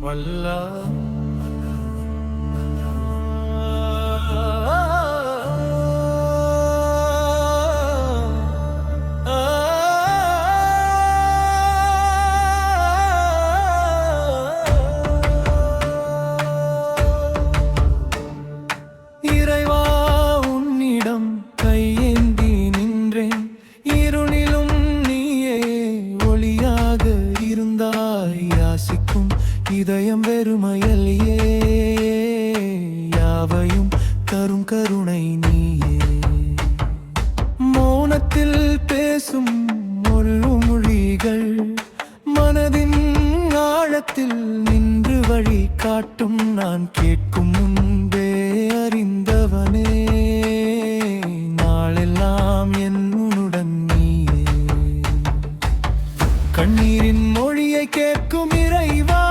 வல்லா இறைவா உன்னிடம் கையேந்தி நின்றேன். இருளிலும் நீயே ஒளியாக இருந்தாய். யாசிக்கும் இதயம் வெறுமையல்லையே, யாவையும் தரும் கருணை நீயே. மௌனத்தில் பேசும் மொழிகள் மனதின் ஆழத்தில் நின்று வழி காட்டும். நான் கேட்கும் முன்பே அறிந்தவனே, நாளெல்லாம் என்னுடன் நீயே. கண்ணீரின் மொழியை கேட்கும் இறைவா,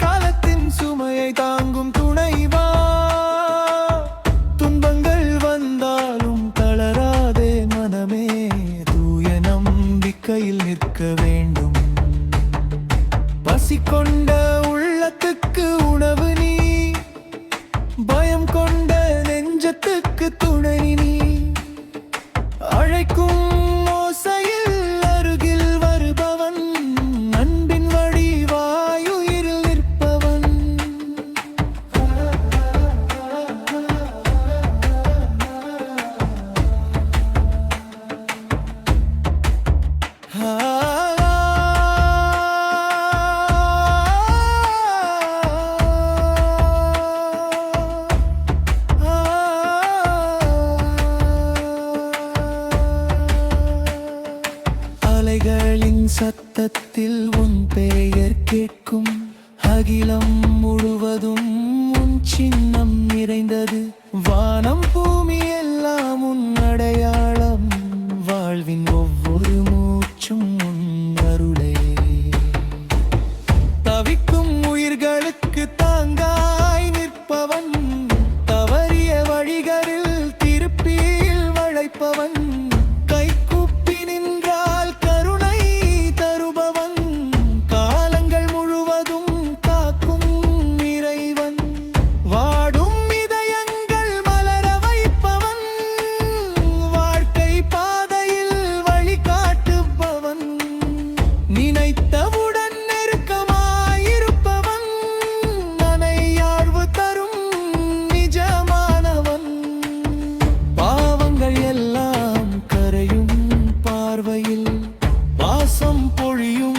காலத்தின் சுமையை தாங்கும் துணைவா. துன்பங்கள் வந்தாலும் தளராதே மனமே, தூய நம்பிக்கையில் நிற்க வேண்டும். பசி கொண்ட உள்ளத்துக்கு உணவு நீ, பயம் கொண்ட நெஞ்சத்துக்கு துணை நீ. அழைக்கும் ஓசையில் அருகில் வருபவன், அன்பின் வடிவாயுயிரில் நிற்பவன். அலைகளின் சத்தத்தில் உன் பெயர் கேட்கும். அகிலம் முழுவதும் உன் சின்னம் நிறைந்தது. வானம் பூமி எல்லாம் உன் அடையாளம். வாழ்வின் ஒவ்வொரு மூச்சும் உன் அருளே. தவிக்கும் உயிர்களுக்கு தாங்காய் நிற்பவன், தவறிய வழிகளில் திருப்பியில் வளைப்பவன். கைகூப்பி நின்றால் கருணை தருபவன், காலங்கள் முழுவதும் காக்கும் இறைவன். வாடும் இதயங்கள் மலர வைப்பவன், வாழ்க்கை பாதையில் வழிகாட்டுபவன். நினைத்தவுடன் நெருக்கமாயிருப்பவன், நனையாழ்வு தரும் நிஜமானவன். பாவங்கள் எல்லாம் கரையும் பார்வையில் வாசம் பொழியும்